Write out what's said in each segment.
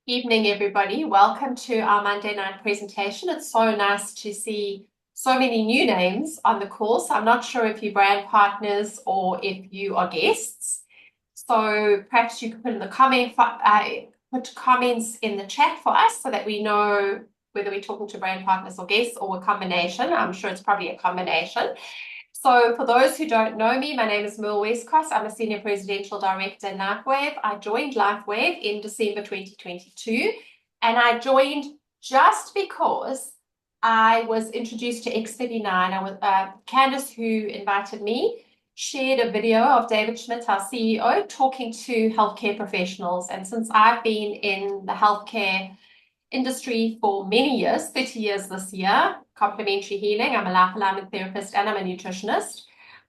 Evening, everybody. Welcome to our Monday night presentation. It's so nice to see so many new names on the course. I'm not sure if you're brand partners or if you are guests. So perhaps you could put in the put comments in the chat for us so that we know whether we're talking to brand partners or guests or a combination. I'm sure it's probably a combination. So for those who don't know me, my name is Merle Westcott. I'm a Senior Presidential Director in LifeWave. I joined LifeWave in December 2022, and I joined just because I was introduced to X39. Candice, who invited me, shared a video of David Schmidt, our CEO, talking to healthcare professionals. And since I've been in the healthcare industry for many years, 30 years this year, complementary healing. I'm a life alignment therapist and I'm a nutritionist.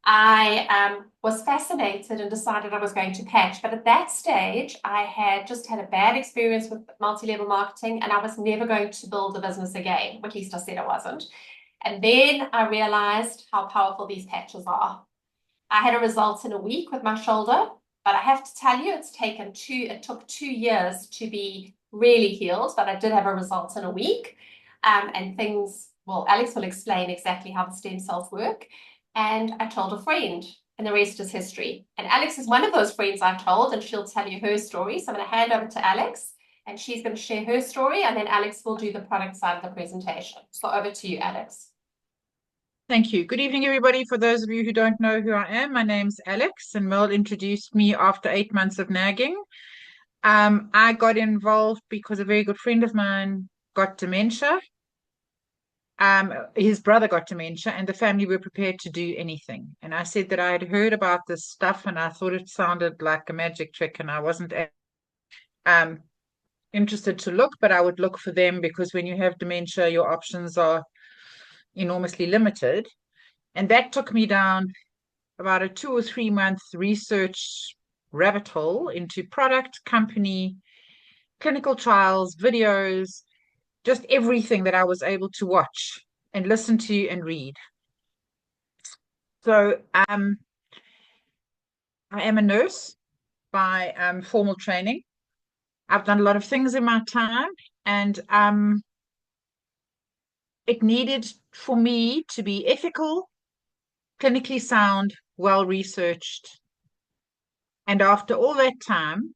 I was fascinated and decided I was going to patch. But at that stage, I had just had a bad experience with multi-level marketing and I was never going to build a business again. At least I said I wasn't. And then I realized how powerful these patches are. I had a result in a week with my shoulder, but I have to tell you, it took 2 years to be really healed, but I did have a result in a week. Alex will explain exactly how the stem cells work. And I told a friend, and the rest is history. And Alex is one of those friends I told, and she'll tell you her story. So I'm going to hand over to Alex, and she's going to share her story, and then Alex will do the product side of the presentation. So over to you, Alex. Thank you. Good evening, everybody. For those of you who don't know who I am, my name's Alex, and Merle introduced me after 8 months of nagging. I got involved because a very good friend of mine got dementia. His brother got dementia, and the family were prepared to do anything. And I said that I had heard about this stuff, and I thought it sounded like a magic trick, and I wasn't um, interested to look, but I would look for them because when you have dementia, your options are enormously limited. And that took me down about a 2 or 3 month research rabbit hole into product, company, clinical trials, videos, just everything that I was able to watch and listen to and read. So I am a nurse by formal training. I've done a lot of things in my time, and it needed for me to be ethical, clinically sound, well researched. And after all that time,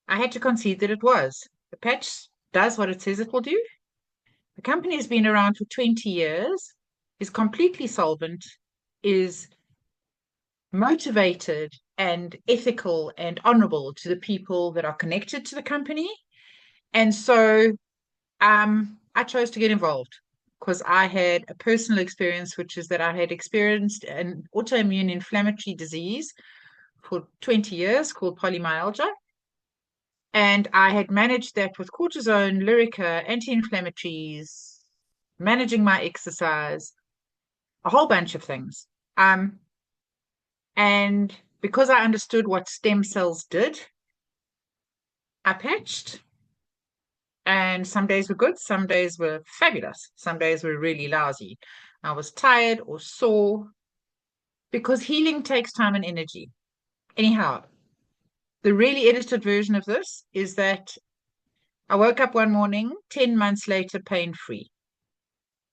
I had to concede that it was. The patch does what it says it will do. The company has been around for 20 years, is completely solvent, is motivated and ethical and honorable to the people that are connected to the company. And so I chose to get involved because I had a personal experience, which is that I had experienced an autoimmune inflammatory disease for 20 years called polymyalgia. And I had managed that with cortisone, Lyrica, anti-inflammatories, managing my exercise, a whole bunch of things. And because I understood what stem cells did, I patched. And some days were good, some days were fabulous, some days were really lousy. I was tired or sore because healing takes time and energy. Anyhow, the really edited version of this is that I woke up one morning, 10 months later, pain-free.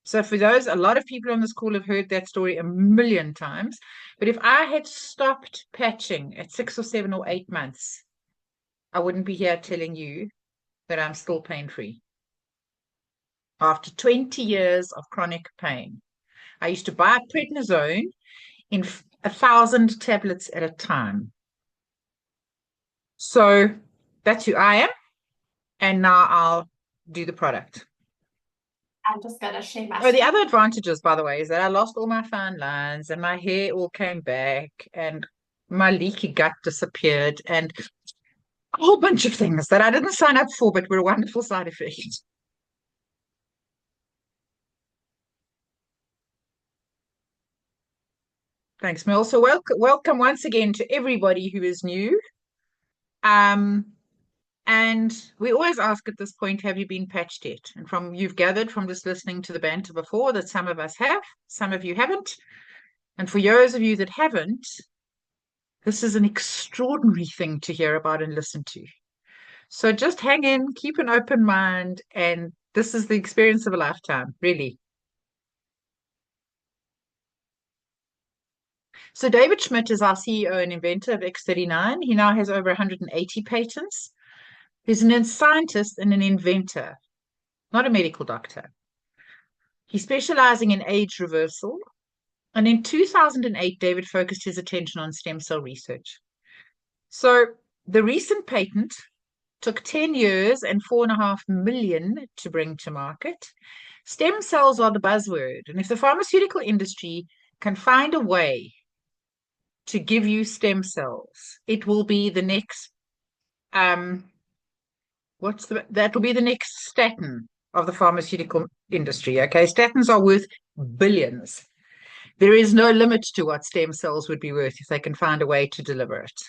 So for those, a lot of people on this call have heard that story a million times. But if I had stopped patching at 6 or 7 or 8 months, I wouldn't be here telling you that I'm still pain-free. After 20 years of chronic pain, I used to buy prednisone in 1,000 tablets at a time. So that's who I am. And now I'll do the product. I'm just going to share my Oh, the screen. other advantages, by the way, is that I lost all my fine lines and my hair all came back and my leaky gut disappeared and a whole bunch of things that I didn't sign up for, but were a wonderful side effect. Thanks, Mel. So welcome once again to everybody who is new. Um, and we always ask at this point, have you been patched yet? And from you've gathered from just listening to the banter before that some of us have, some of you haven't. And for those of you that haven't, this is an extraordinary thing to hear about and listen to. So just hang in, keep an open mind, and this is the experience of a lifetime, really. So David Schmidt is our CEO and inventor of X39. He now has over 180 patents. He's a scientist and an inventor, not a medical doctor. He's specializing in age reversal. And in 2008, David focused his attention on stem cell research. So the recent patent took 10 years and 4.5 million to bring to market. Stem cells are the buzzword. And if the pharmaceutical industry can find a way to give you stem cells, it will be the next that will be the next statin of the pharmaceutical industry. Okay, statins are worth billions. There is no limit to what stem cells would be worth if they can find a way to deliver it.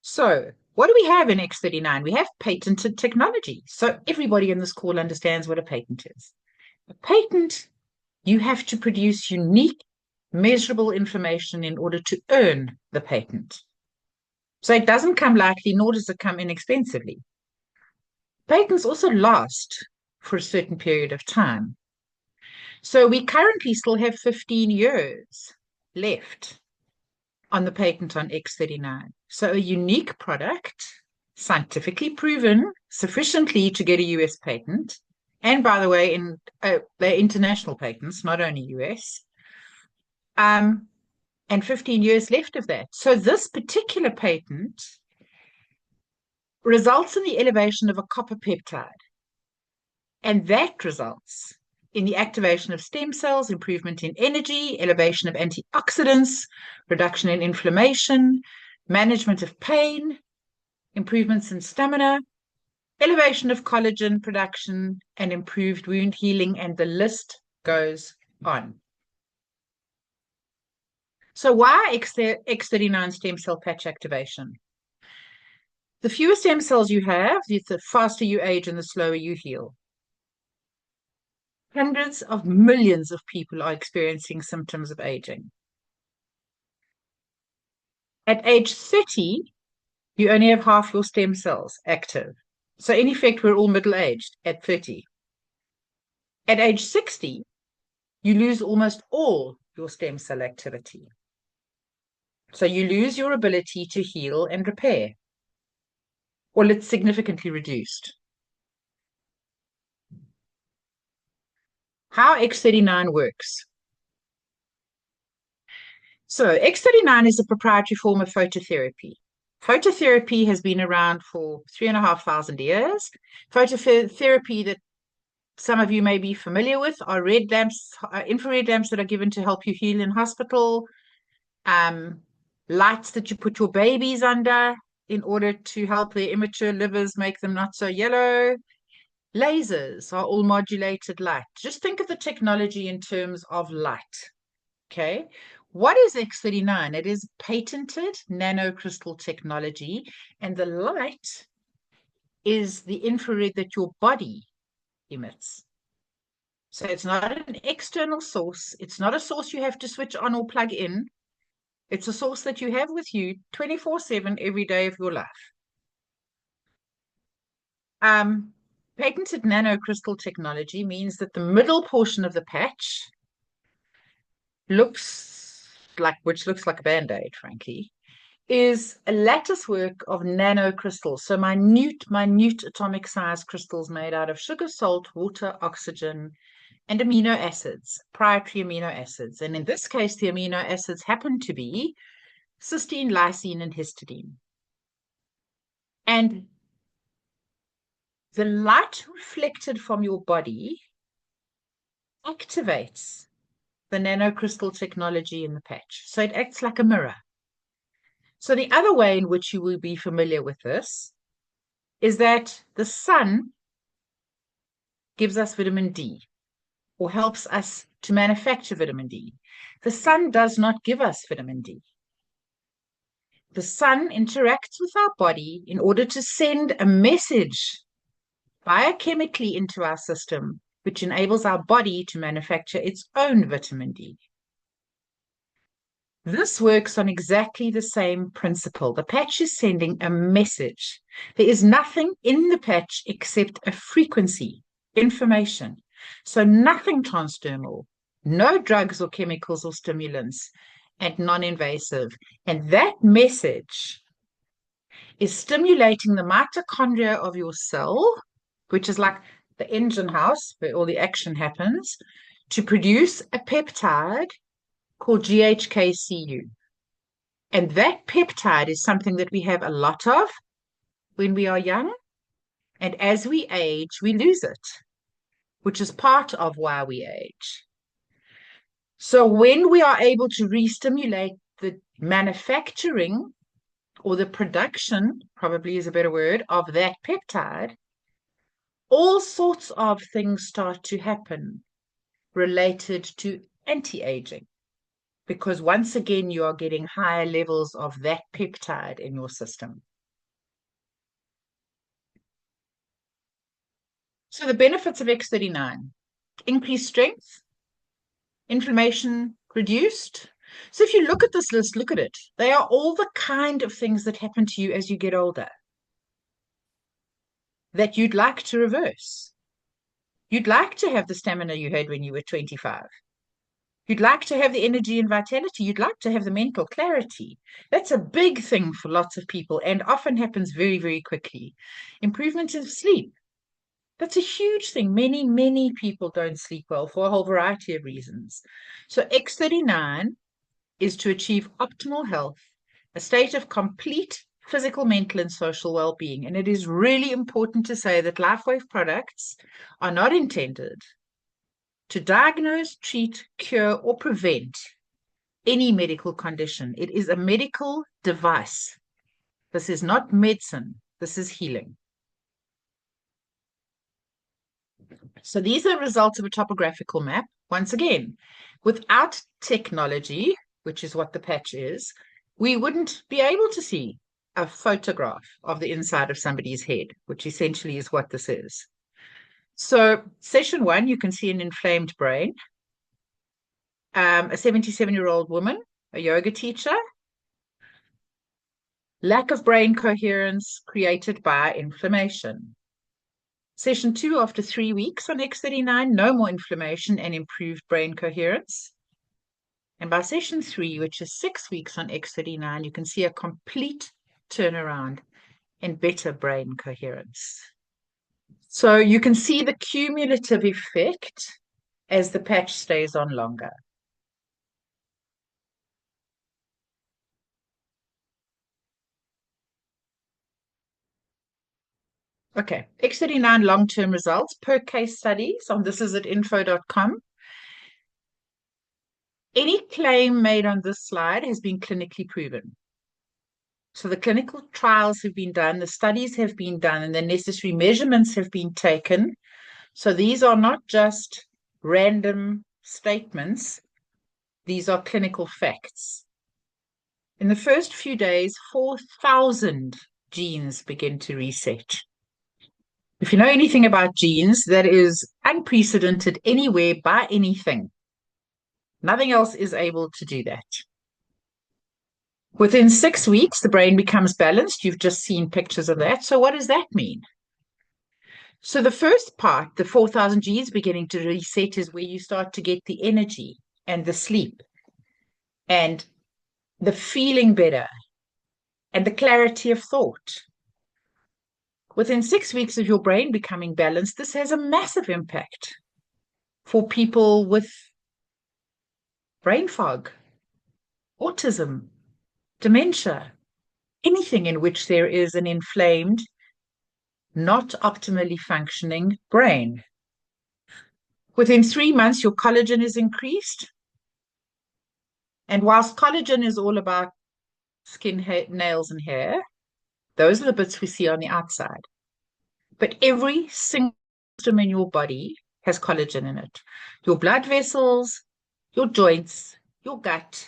So what do we have in X39? We have patented technology. So everybody in this call understands what a patent is. A patent, you have to produce unique, measurable information in order to earn the patent. So it doesn't come lightly, nor does it come inexpensively. Patents also last for a certain period of time. So we currently still have 15 years left on the patent on X39. So a unique product, scientifically proven sufficiently to get a US patent. And by the way, they're international patents, not only US. And 15 years left of that. So this particular patent results in the elevation of a copper peptide. And that results in the activation of stem cells, improvement in energy, elevation of antioxidants, reduction in inflammation, management of pain, improvements in stamina, elevation of collagen production, and improved wound healing, and the list goes on. So why X39 stem cell patch activation? The fewer stem cells you have, the faster you age and the slower you heal. Hundreds of millions of people are experiencing symptoms of aging. At age 30, you only have half your stem cells active. So in effect, we're all middle-aged at 30. At age 60, you lose almost all your stem cell activity. So you lose your ability to heal and repair. Well, it's significantly reduced. How X39 works. So X39 is a proprietary form of phototherapy. Phototherapy has been around for 3,500 years. Phototherapy that some of you may be familiar with are red lamps, infrared lamps that are given to help you heal in hospital, lights that you put your babies under in order to help their immature livers make them not so yellow. Lasers are all modulated light. Just think of the technology in terms of light. Okay. What is X39? It is patented nanocrystal technology, and the light is the infrared that your body emits. So it's not an external source. It's not a source you have to switch on or plug in. It's a source that you have with you 24/7 every day of your life. Patented nanocrystal technology means that the middle portion of the patch looks like a band-aid, frankly, is a lattice work of nanocrystals. So minute atomic size crystals made out of sugar, salt, water, oxygen, and amino acids, proprietary amino acids. And in this case, the amino acids happen to be cysteine, lysine, and histidine. And the light reflected from your body activates the nanocrystal technology in the patch. So it acts like a mirror. So the other way in which you will be familiar with this is that the sun gives us vitamin D or helps us to manufacture vitamin D. The sun does not give us vitamin D. The sun interacts with our body in order to send a message biochemically into our system, which enables our body to manufacture its own vitamin D. This works on exactly the same principle. The patch is sending a message. There is nothing in the patch except a frequency, information. So nothing transdermal, no drugs or chemicals or stimulants, and non-invasive. And that message is stimulating the mitochondria of your cell, which is like the engine house where all the action happens, to produce a peptide called GHKCU. And that peptide is something that we have a lot of when we are young. And as we age, we lose it, which is part of why we age. So when we are able to re-stimulate the manufacturing or the production, probably is a better word, of that peptide, all sorts of things start to happen related to anti-aging. Because once again, you are getting higher levels of that peptide in your system. So the benefits of X39, increased strength, inflammation reduced. So if you look at this list, look at it. They are all the kind of things that happen to you as you get older that you'd like to reverse. You'd like to have the stamina you had when you were 25. You'd like to have the energy and vitality. You'd like to have the mental clarity. That's a big thing for lots of people and often happens very, very quickly. Improvement in sleep. That's a huge thing. Many, many people don't sleep well for a whole variety of reasons. So X39 is to achieve optimal health, a state of complete physical, mental, and social well-being. And it is really important to say that LifeWave products are not intended to diagnose, treat, cure, or prevent any medical condition. It is a medical device. This is not medicine. This is healing. So these are results of a topographical map. Once again, without technology, which is what the patch is, we wouldn't be able to see a photograph of the inside of somebody's head, which essentially is what this is. So session 1, you can see an inflamed brain, a 77-year-old woman, a yoga teacher, lack of brain coherence created by inflammation. Session 2, after 3 weeks on X39, no more inflammation and improved brain coherence. And by session 3, which is 6 weeks on X39, you can see a complete turnaround and better brain coherence. So you can see the cumulative effect as the patch stays on longer. Okay, X39 long-term results per case studies on thisisatinfo.com. Any claim made on this slide has been clinically proven. So the clinical trials have been done, the studies have been done, and the necessary measurements have been taken. So these are not just random statements. These are clinical facts. In the first few days, 4,000 genes begin to reset. If you know anything about genes, that is unprecedented anywhere by anything. Nothing else is able to do that. Within 6 weeks, the brain becomes balanced. You've just seen pictures of that. So what does that mean? So the first part, the 4,000 genes beginning to reset, is where you start to get the energy and the sleep and the feeling better and the clarity of thought. Within 6 weeks of your brain becoming balanced, this has a massive impact for people with brain fog, autism, dementia, anything in which there is an inflamed, not optimally functioning brain. Within 3 months, your collagen is increased. And whilst collagen is all about skin, nails, and hair, those are the bits we see on the outside. But every single system in your body has collagen in it. Your blood vessels, your joints, your gut,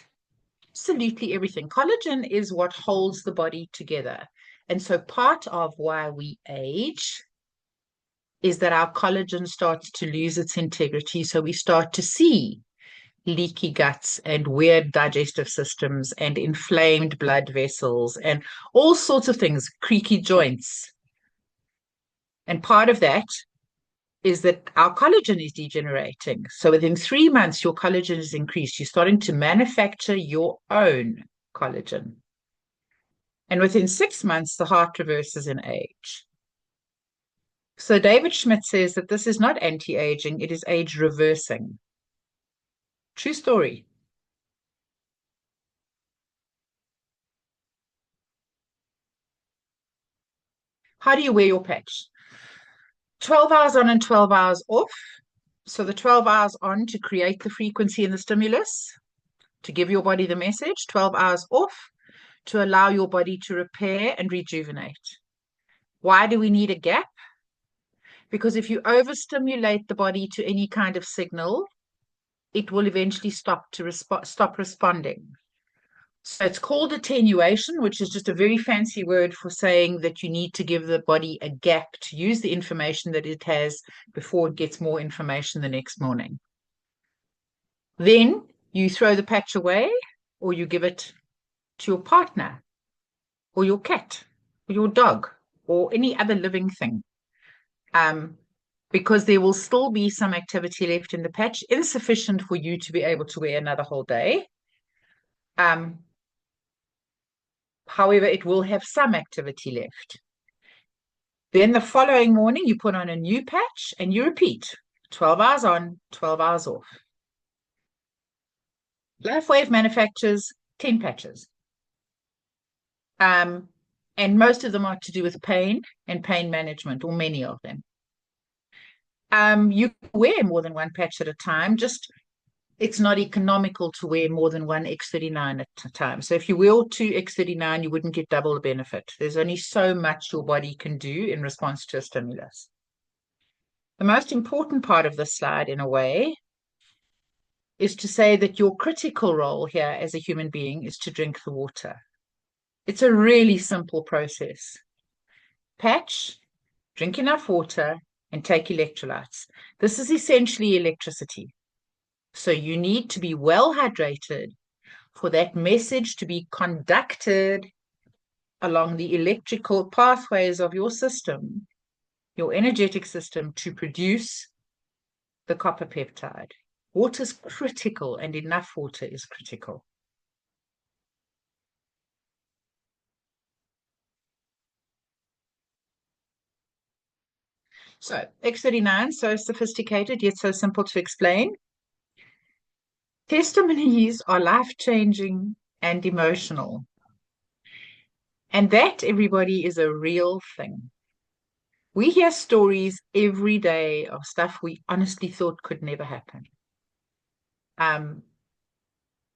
absolutely everything. Collagen is what holds the body together. And so part of why we age is that our collagen starts to lose its integrity. So we start to see leaky guts and weird digestive systems and inflamed blood vessels and all sorts of things, creaky joints. And part of that is that our collagen is degenerating. So within 3 months, your collagen is increased. You're starting to manufacture your own collagen. And within 6 months, the heart reverses in age. So David Schmidt says that this is not anti-aging, it is age reversing. True story. How do you wear your patch? 12 hours on and 12 hours off. So the 12 hours on to create the frequency and the stimulus, to give your body the message, 12 hours off to allow your body to repair and rejuvenate. Why do we need a gap? Because if you overstimulate the body to any kind of signal, it will eventually stop responding. So it's called attenuation, which is just a very fancy word for saying that you need to give the body a gap to use the information that it has before it gets more information the next morning. Then you throw the patch away, or you give it to your partner or your cat or your dog or any other living thing. Because there will still be some activity left in the patch, insufficient for you to be able to wear another whole day. However, it will have some activity left. Then the following morning, you put on a new patch and you repeat 12 hours on, 12 hours off. LifeWave manufactures 10 patches. And most of them are to do with pain and pain management, or many of them. You can wear more than one patch at a time, just it's not economical to wear more than one X39 at a time. So if you wear two X39, you wouldn't get double the benefit. There's only so much your body can do in response to a stimulus. The most important part of this slide, in a way, is to say that your critical role here as a human being is to drink the water. It's a really simple process. Patch, drink enough water, and take electrolytes. This is essentially electricity. So you need to be well hydrated for that message to be conducted along the electrical pathways of your system, your energetic system, to produce the copper peptide. Water is critical, and enough water is critical. So X39, so sophisticated, yet so simple to explain. Testimonies are life-changing and emotional. And that, everybody, is a real thing. We hear stories every day of stuff we honestly thought could never happen. And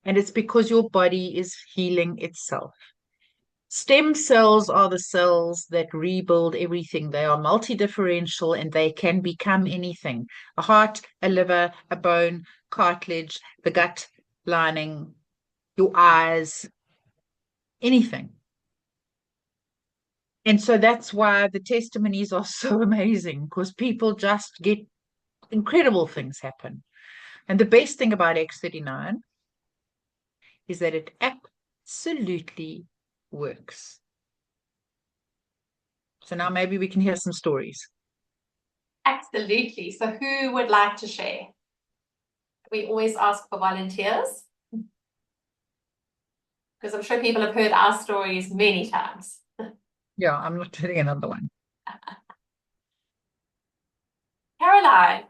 it's because your body is healing itself. Stem cells are the cells that rebuild everything. They are multi-differential and they can become anything. A heart, a liver, a bone, cartilage, the gut lining, your eyes, anything. And so that's why the testimonies are so amazing, because people just get incredible things happen. And the best thing about X39 is that it absolutely works. So now maybe we can hear some stories. Absolutely. So who would like to share? We always ask for volunteers, because I'm sure people have heard our stories many times. Yeah, I'm not telling another one. Caroline.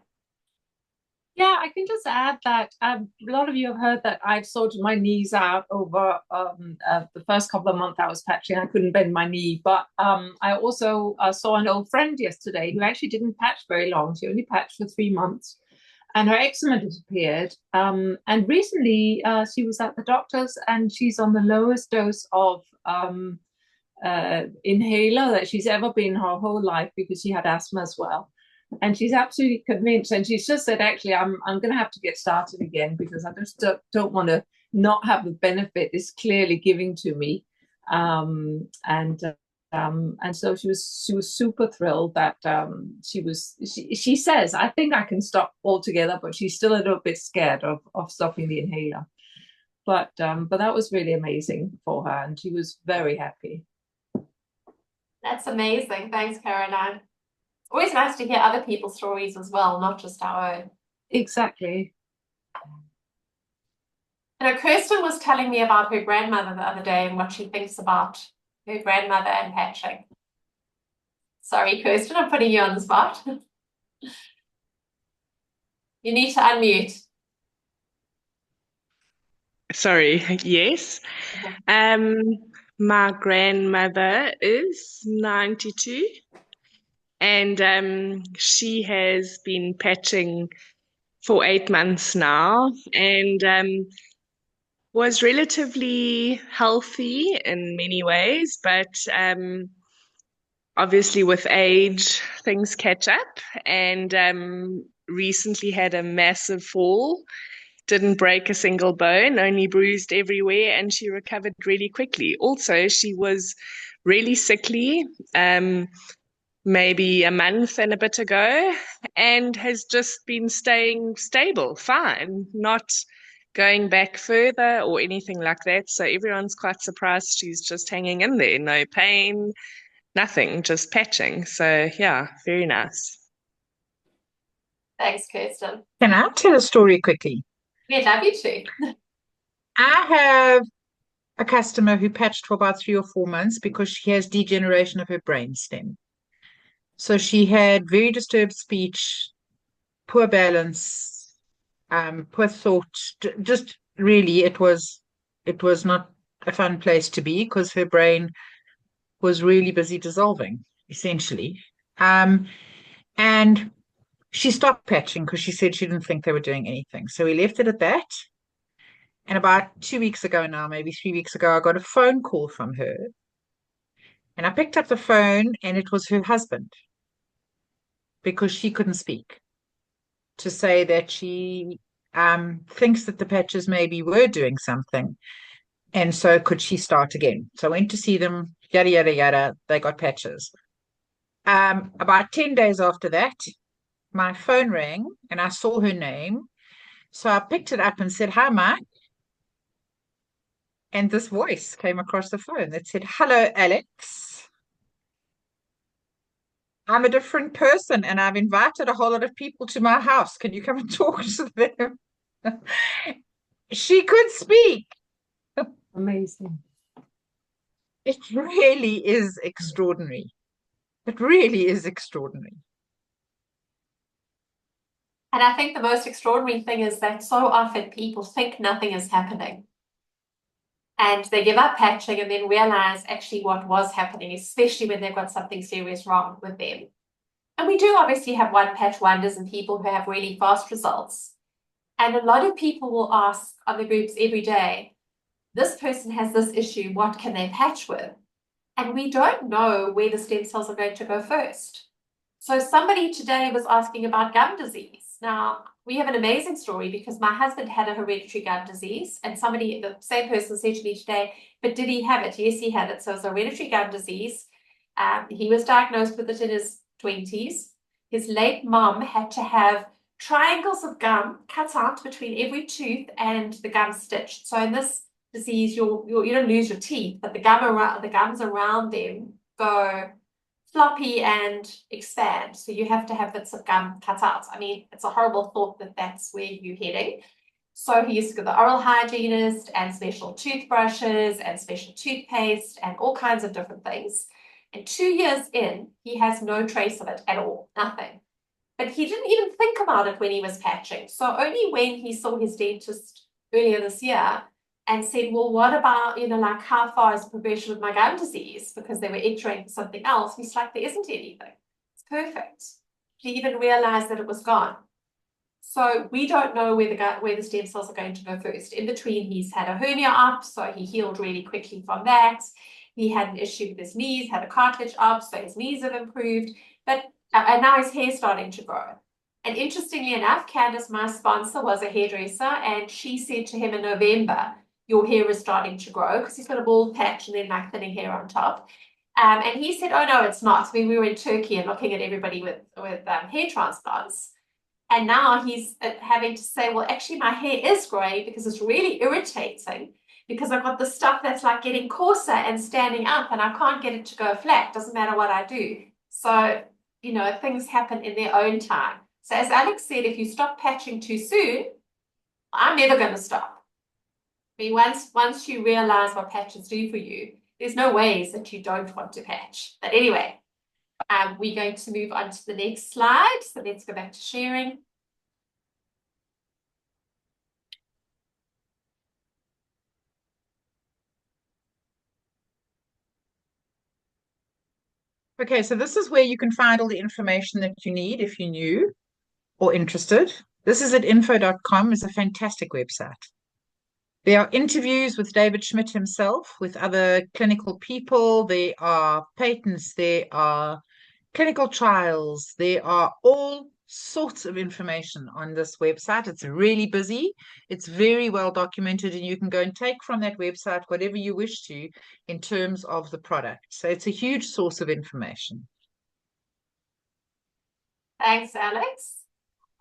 Yeah, I can just add that a lot of you have heard that I've sorted my knees out over the first couple of months I was patching. I couldn't bend my knee, but I also saw an old friend yesterday who actually didn't patch very long. She only patched for 3 months, and her eczema disappeared. And recently she was at the doctor's, and she's on the lowest dose of inhaler that she's ever been her whole life, because she had asthma as well. And she's absolutely convinced, and she's just said, actually, I'm going to have to get started again, because I just don't want to not have the benefit it's clearly giving to me. And so she was super thrilled that she says, I think I can stop altogether, but she's still a little bit scared of stopping the inhaler. But that was really amazing for her, and she was very happy. That's amazing. Thanks, Caroline. It's always nice to hear other people's stories as well, not just our own. Exactly. You know, Kirsten was telling me about her grandmother the other day and what she thinks about her grandmother and patching. Sorry, Kirsten, I'm putting you on the spot. You need to unmute. Sorry, yes. My grandmother is 92 and she has been patching for 8 months now and was relatively healthy in many ways, but obviously with age things catch up and recently had a massive fall. Didn't break a single bone, only bruised everywhere, and she recovered really quickly. Also, she was really sickly, maybe a month and a bit ago, and has just been staying stable, fine, not going back further or anything like that. So everyone's quite surprised she's just hanging in there, no pain, nothing, just patching. So yeah, very nice. Thanks, Kirsten. Can I tell a story quickly? We'd love you to. I have a customer who patched for about 3 or 4 months because she has degeneration of her brainstem. So she had very disturbed speech, poor balance, poor thought. Just really, it was not a fun place to be because her brain was really busy dissolving, essentially. And she stopped patching because she said she didn't think they were doing anything. So we left it at that. And about 2 weeks ago now, maybe 3 weeks ago, I got a phone call from her. And I picked up the phone and it was her husband because she couldn't speak, to say that she thinks that the patches maybe were doing something. And so could she start again? So I went to see them, yada, yada, yada. They got patches. About 10 days after that, my phone rang and I saw her name. So I picked it up and said, "Hi, Mike." And this voice came across the phone that said, "Hello, Alex. I'm a different person and I've invited a whole lot of people to my house. Can you come and talk to them?" She could speak. Amazing. It really is extraordinary. It really is extraordinary. And I think the most extraordinary thing is that so often people think nothing is happening. And they give up patching and then realize actually what was happening, especially when they've got something serious wrong with them. And we do obviously have one patch wonders and people who have really fast results. And a lot of people will ask on the groups every day, this person has this issue, what can they patch with? And we don't know where the stem cells are going to go first. So somebody today was asking about gum disease. Now, we have an amazing story because my husband had a hereditary gum disease and the same person said to me today, but did he have it? Yes, he had it. So it's a hereditary gum disease. He was diagnosed with it in his 20s. His late mom had to have triangles of gum cut out between every tooth and the gum stitched. So in this disease, you don't lose your teeth, but the gums around them go floppy and expand. So you have to have bits of gum cut out. I mean, it's a horrible thought that that's where you're heading. So he used to go to the oral hygienist and special toothbrushes and special toothpaste and all kinds of different things. And 2 years in, he has no trace of it at all, nothing. But he didn't even think about it when he was patching. So only when he saw his dentist earlier this year and said, well, what about, like how far is the progression of my gum disease? Because they were x-raying for something else. He's like, there isn't anything. It's perfect. He even realized that it was gone. So we don't know where the stem cells are going to go first. In between, he's had a hernia up, so he healed really quickly from that. He had an issue with his knees, had a cartilage up, so his knees have improved. But and now his hair's starting to grow. And interestingly enough, Candace, my sponsor, was a hairdresser, and she said to him in November, your hair is starting to grow, because he's got a bald patch and then like thinning hair on top. And he said, oh, no, it's not. I mean, we were in Turkey and looking at everybody with hair transplants. And now he's having to say, well, actually, my hair is grey because it's really irritating because I've got the stuff that's like getting coarser and standing up and I can't get it to go flat. Doesn't matter what I do. So, you know, things happen in their own time. So as Alex said, if you stop patching too soon, I'm never going to stop. I mean, once you realize what patches do for you, there's no ways that you don't want to patch. But anyway, we're going to move on to the next slide. So let's go back to sharing. Okay, so this is where you can find all the information that you need if you're new or interested. This is at info.com. It's a fantastic website. There are interviews with David Schmidt himself, with other clinical people. There are patents. There are clinical trials. There are all sorts of information on this website. It's really busy. It's very well documented, and you can go and take from that website whatever you wish to in terms of the product. So it's a huge source of information. Thanks, Alex.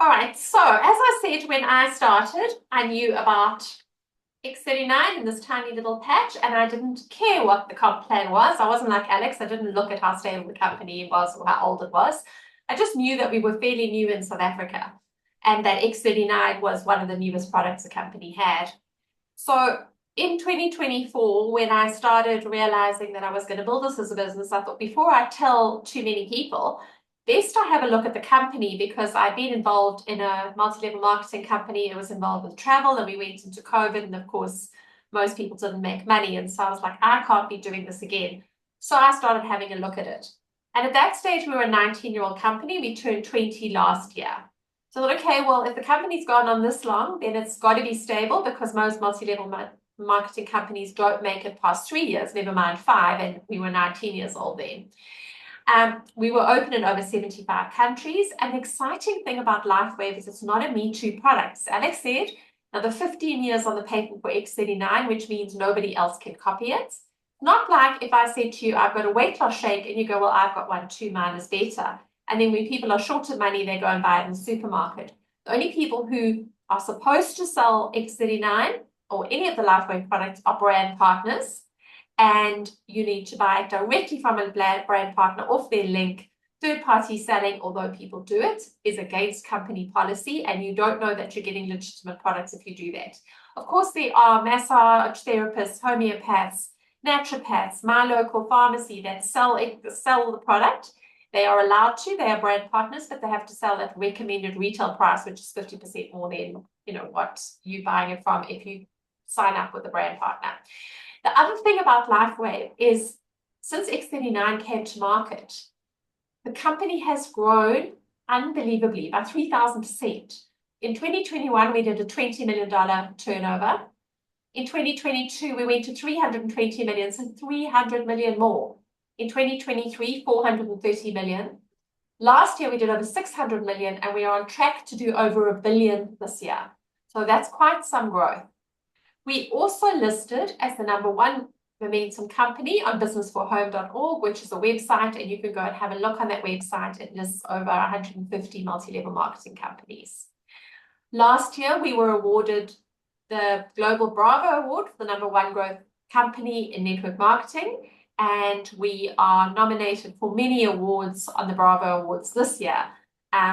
All right, so as I said, when I started, I knew about X39 in this tiny little patch, and I didn't care what the comp plan was. I wasn't like Alex. I didn't look at how stable the company was or how old it was. I just knew that we were fairly new in South Africa and that X39 was one of the newest products the company had. So in 2024, when I started realizing that I was going to build this as a business, I thought before I tell too many people, best I have a look at the company, because I'd been involved in a multi-level marketing company. It was involved with travel, and we went into COVID, and of course, most people didn't make money. And so I was like, I can't be doing this again. So I started having a look at it. And at that stage, we were a 19-year-old company. We turned 20 last year. So I thought, okay, well, if the company's gone on this long, then it's got to be stable, because most multi-level marketing companies don't make it past 3 years, never mind 5, and we were 19 years old then. We were open in over 75 countries. And the exciting thing about LifeWave is it's not a Me Too product. As Alex said, now the 15 years on the patent for X39, which means nobody else can copy it. Not like if I said to you, I've got a weight loss shake, and you go, well, I've got one too, mine is better. And then when people are short of money, they go and buy it in the supermarket. The only people who are supposed to sell X39 or any of the LifeWave products are brand partners. And you need to buy it directly from a brand partner off their link. Third-party selling, although people do it, is against company policy, and you don't know that you're getting legitimate products if you do that. Of course, there are massage therapists, homeopaths, naturopaths, my local pharmacy that sell the product. They are allowed to. They are brand partners, but they have to sell at recommended retail price, which is 50% more than what you're buying it from if you sign up with a brand partner. The other thing about LifeWave is, since X39 came to market, the company has grown unbelievably by 3,000%. In 2021, we did a $20 million turnover. In 2022, we went to 320 million, so 300 million more. In 2023, 430 million. Last year, we did over 600 million, and we are on track to do over $1 billion this year. So that's quite some growth. We also listed as the #1 momentum company on businessforhome.org, which is a website, and you can go and have a look on that website. It lists over 150 multi-level marketing companies. Last year, we were awarded the Global Bravo Award for the #1 growth company in network marketing, and we are nominated for many awards on the Bravo Awards this year.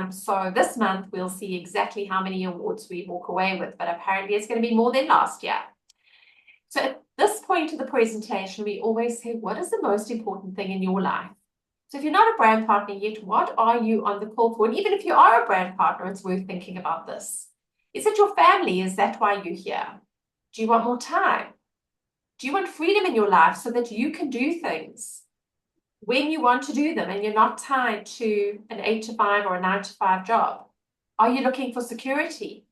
So this month, we'll see exactly how many awards we walk away with, but apparently it's going to be more than last year. So at this point of the presentation, we always say, what is the most important thing in your life? So if you're not a brand partner yet, what are you on the call for? And even if you are a brand partner, it's worth thinking about this. Is it your family? Is that why you're here? Do you want more time? Do you want freedom in your life so that you can do things when you want to do them and you're not tied to an 8 to 5 or a 9 to 5 job? Are you looking for security,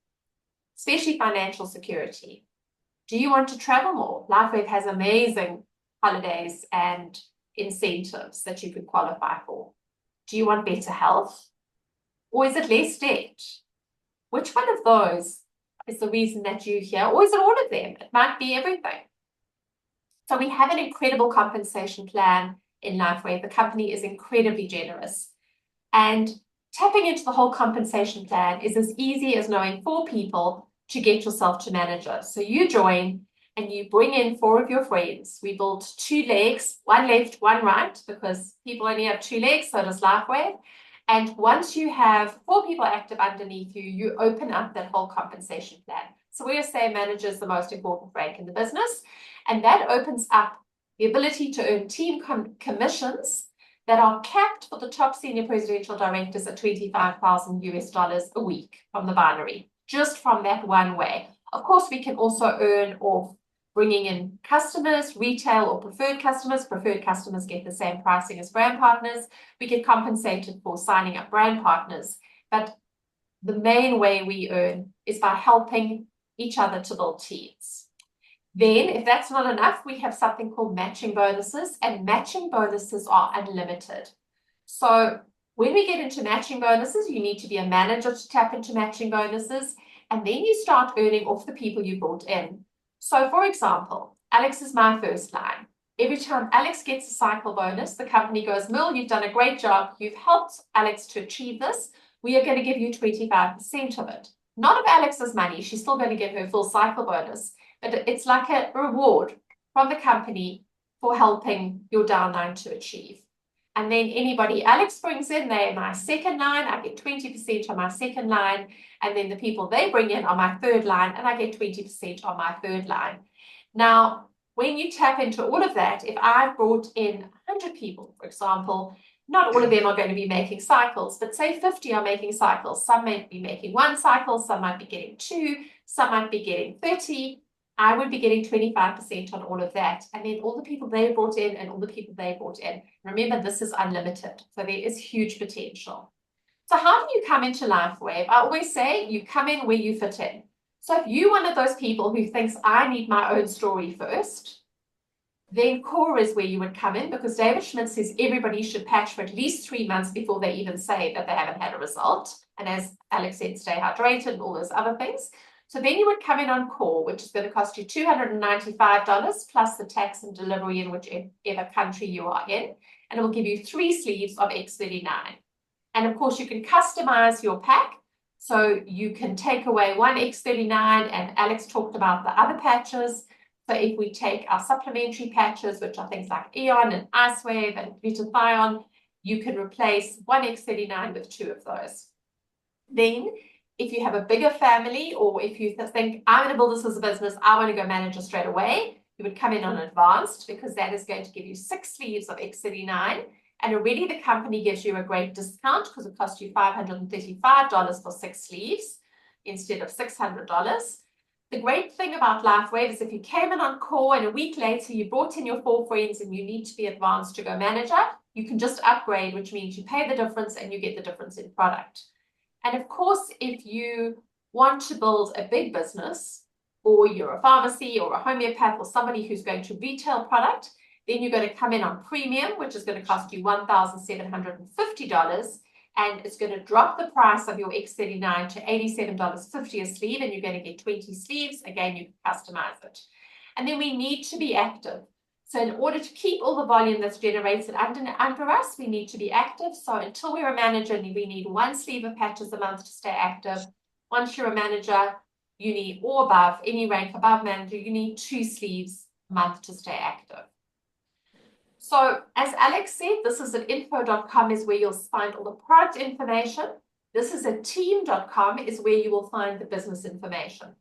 especially financial security? Do you want to travel more? LifeWave has amazing holidays and incentives that you could qualify for. Do you want better health? Or is it less debt? Which one of those is the reason that you're here? Or is it all of them? It might be everything. So we have an incredible compensation plan. in Lifeway. The company is incredibly generous. And tapping into the whole compensation plan is as easy as knowing 4 people to get yourself to manager. So you join and you bring in 4 of your friends. We built 2 legs, 1 left, 1 right, because people only have 2 legs, so does Lifeway. And once you have 4 people active underneath you, you open up that whole compensation plan. So we say manager is the most important rank in the business, and that opens up the ability to earn team commissions that are capped for the top senior presidential directors at $25,000 a week from the binary, just from that one way. Of course, we can also earn off bringing in customers, retail or preferred customers. Preferred customers get the same pricing as brand partners. We get compensated for signing up brand partners. But the main way we earn is by helping each other to build teams. Then, if that's not enough, we have something called matching bonuses, and matching bonuses are unlimited. So when we get into matching bonuses, you need to be a manager to tap into matching bonuses, and then you start earning off the people you brought in. So for example, Alex is my first line. Every time Alex gets a cycle bonus, the company goes, Merle, you've done a great job. You've helped Alex to achieve this. We are going to give you 25% of it. Not of Alex's money. She's still going to get her full cycle bonus. But it's like a reward from the company for helping your downline to achieve. And then anybody Alex brings in, they're my second line. I get 20% on my second line. And then the people they bring in are my third line, and I get 20% on my third line. Now, when you tap into all of that, if I've brought in 100 people, for example, not all of them are going to be making cycles, but say 50 are making cycles. Some might be making 1 cycle, some might be getting 2, some might be getting 30. I would be getting 25% on all of that. And then all the people they brought in and all the people they brought in. Remember, this is unlimited. So there is huge potential. So how do you come into Lifeway? I always say you come in where you fit in. So if you're one of those people who thinks I need my own story first, then core is where you would come in, because David Schmidt says everybody should patch for at least 3 months before they even say that they haven't had a result. And as Alex said, stay hydrated and all those other things. So then you would come in on core, which is going to cost you $295 plus the tax and delivery in whichever country you are in. And it will give you 3 sleeves of X39. And of course, you can customize your pack. So you can take away 1 X39, and Alex talked about the other patches. So if we take our supplementary patches, which are things like Eon and Icewave and glutathione, you can replace 1 X39 with 2 of those. Then, if you have a bigger family, or if you think, I'm going to build this as a business, I want to go manager straight away, you would come in on advanced, because that is going to give you 6 sleeves of X39. And already the company gives you a great discount, because it costs you $535 for 6 sleeves instead of $600. The great thing about Lifeway is if you came in on core and a week later you brought in your 4 friends and you need to be advanced to go manager, you can just upgrade, which means you pay the difference and you get the difference in product. And of course, if you want to build a big business, or you're a pharmacy or a homeopath or somebody who's going to retail product, then you're going to come in on premium, which is going to cost you $1,750. And it's going to drop the price of your X39 to $87.50 a sleeve, and you're going to get 20 sleeves. Again, you can customize it. And then we need to be active. So in order to keep all the volume that's generated under us, we need to be active. So until we're a manager, we need 1 sleeve of patches a month to stay active. Once you're a manager, you need, or above, any rank above manager, you need 2 sleeves a month to stay active. So as Alex said, this is at info.com is where you'll find all the product information. This is at team.com is where you will find the business information.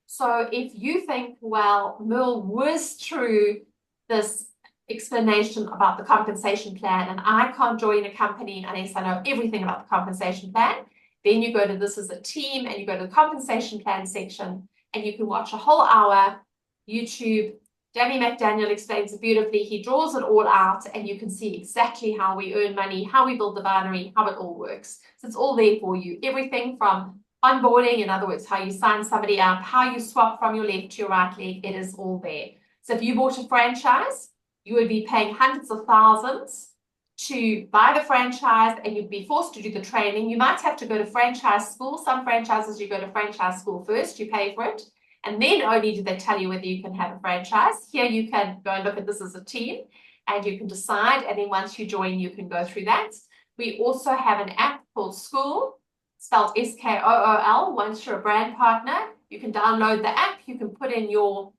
So if you think, well, Merle whizzed through this explanation about the compensation plan and I can't join a company unless I know everything about the compensation plan, then you go to this is a team and you go to the compensation plan section and you can watch a whole hour YouTube. Danny McDaniel explains it beautifully. He draws it all out and you can see exactly how we earn money, how we build the binary, how it all works. So it's all there for you. Everything from onboarding, in other words, how you sign somebody up, how you swap from your left to your right leg, it is all there. So if you bought a franchise, you would be paying hundreds of thousands to buy the franchise and you'd be forced to do the training. You might have to go to franchise school. Some franchises, you go to franchise school first, you pay for it. And then only do they tell you whether you can have a franchise. Here you can go and look at this as a team and you can decide. And then once you join, you can go through that. We also have an app called School, spelled SKOOL. Once you're a brand partner, you can download the app. You can put in your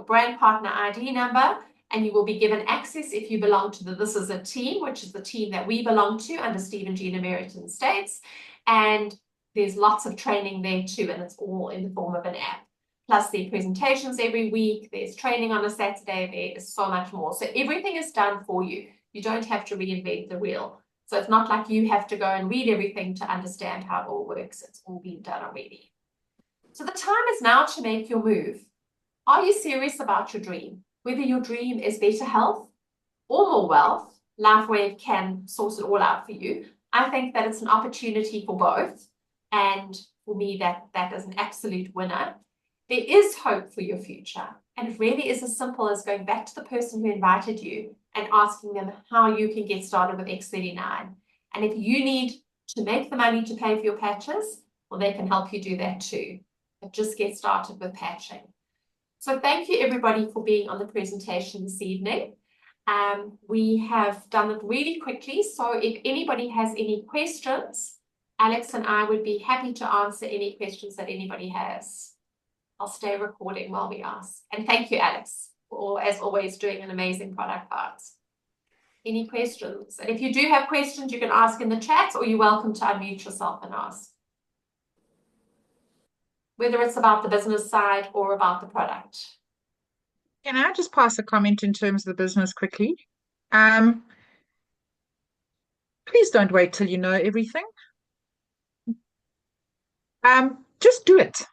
brand partner ID number, and you will be given access if you belong to the This Is a Team, which is the team that we belong to under Steve and Gina Meriton States. And there's lots of training there too, and it's all in the form of an app. Plus the presentations every week, there's training on a Saturday, there is so much more. So everything is done for you. You don't have to reinvent the wheel. So it's not like you have to go and read everything to understand how it all works. It's all been done already. So the time is now to make your move. Are you serious about your dream? Whether your dream is better health or more wealth, LifeWave can source it all out for you. I think that it's an opportunity for both. And for me, that is an absolute winner. There is hope for your future. And it really is as simple as going back to the person who invited you and asking them how you can get started with X39. And if you need to make the money to pay for your patches, well, they can help you do that too. But just get started with patching. So thank you everybody for being on the presentation this evening. We have done it really quickly. So if anybody has any questions, Alex and I would be happy to answer any questions that anybody has. I'll stay recording while we ask. And thank you, Alex, for, as always, doing an amazing product parts. Any questions? And if you do have questions, you can ask in the chat, or you're welcome to unmute yourself and ask. Whether it's about the business side or about the product. Can I just pass a comment in terms of the business quickly? Please don't wait till you know everything. Just do it.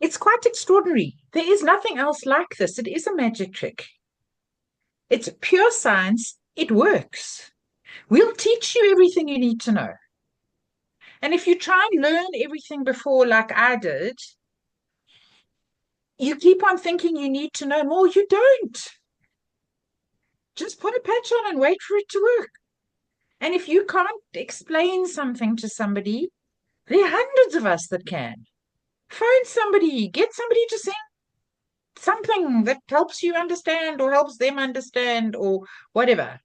It's quite extraordinary. There is nothing else like this. It is a magic trick. It's pure science. It works. We'll teach you everything you need to know. And if you try and learn everything before, like I did, you keep on thinking you need to know more. You don't. Just put a patch on and wait for it to work. And if you can't explain something to somebody, there are hundreds of us that can. Phone somebody, get somebody to send something that helps you understand or helps them understand or whatever.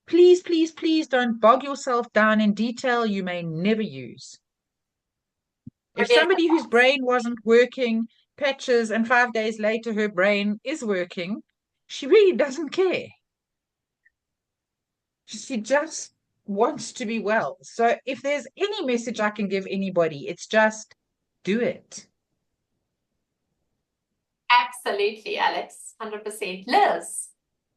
Please, please, please don't bog yourself down in detail you may never use. If somebody whose brain wasn't working patches and 5 days later her brain is working, she really doesn't care. She just wants to be well. So if there's any message I can give anybody, it's just do it. Absolutely, Alex, 100%. Liz,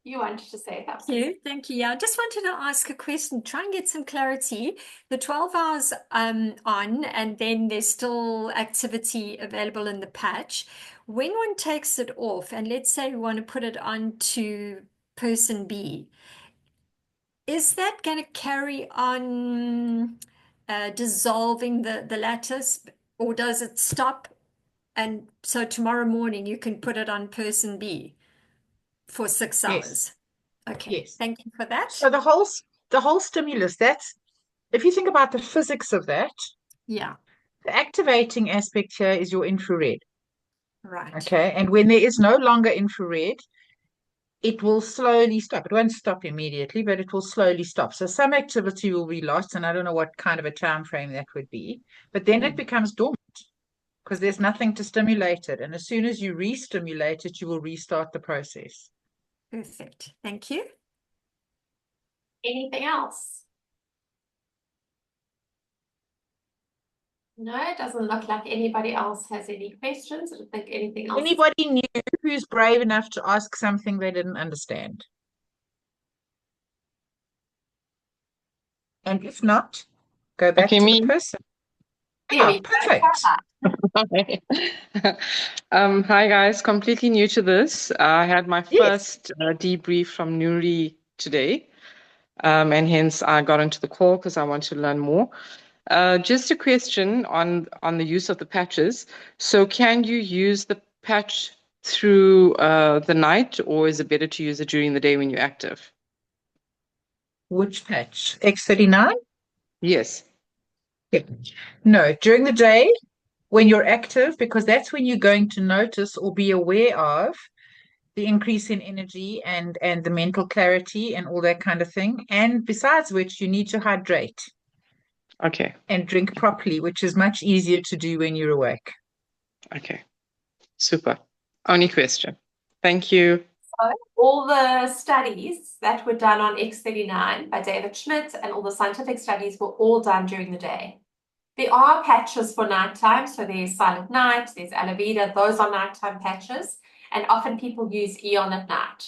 you wanted to say that. Thank you. Yeah, I just wanted to ask a question, try and get some clarity. The 12 hours on, and then there's still activity available in the patch. When one takes it off, and let's say we want to put it on to person B, is that going to carry on dissolving the lattice, or does it stop? And so tomorrow morning you can put it on person B for 6 hours. Yes. Okay. Yes. Thank you for that. So the whole stimulus, that's, if you think about the physics of that, Yeah. the activating aspect here is your infrared. Right. Okay. And when there is no longer infrared, it will slowly stop. It won't stop immediately, but it will slowly stop. So some activity will be lost, and I don't know what kind of a time frame that would be, but then it becomes dormant because there's nothing to stimulate it. And as soon as you re-stimulate it, you will restart the process. Perfect. Thank you. Anything else? No, it doesn't look like anybody else has any questions. I don't think anything else. Anybody new who's brave enough to ask something they didn't understand? And if not, go back to the person. There Perfect. Hi guys, completely new to this. I had my Yes. first debrief from Nuri today, and hence I got into the call because I want to learn more. Just a question on the use of the patches. So can you use the patch through the night, or is it better to use it during the day when you're active? Which patch? X39? Yes. Yeah. No, during the day, when you're active, because that's when you're going to notice or be aware of the increase in energy and the mental clarity and all that kind of thing. And besides which, you need to hydrate Okay. and drink properly, which is much easier to do when you're awake. Okay. Super. Only question. Thank you. So all the studies that were done on X39 by David Schmidt and all the scientific studies were all done during the day. There are patches for nighttime, so there's Silent Night, there's Aloe Vera, those are nighttime patches, and often people use Eon at night.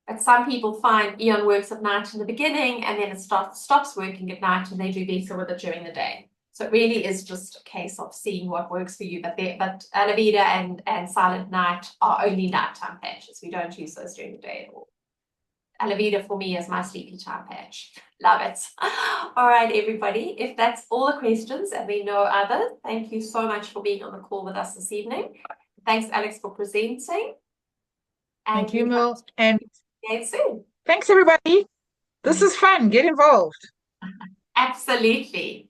But some people find Eon works at night in the beginning and then it stops working at night and they do better with it during the day. So it really is just a case of seeing what works for you. But Aloe Vera and Silent Night are only nighttime patches. We don't use those during the day at all. Aloe Vera for me is my sleepy time patch. Love it. All right, everybody. If that's all the questions and we know others, thank you so much for being on the call with us this evening. Thanks, Alex, for presenting. And Thank you, Merle. And soon. thanks, everybody. This is fun. Get involved. Absolutely.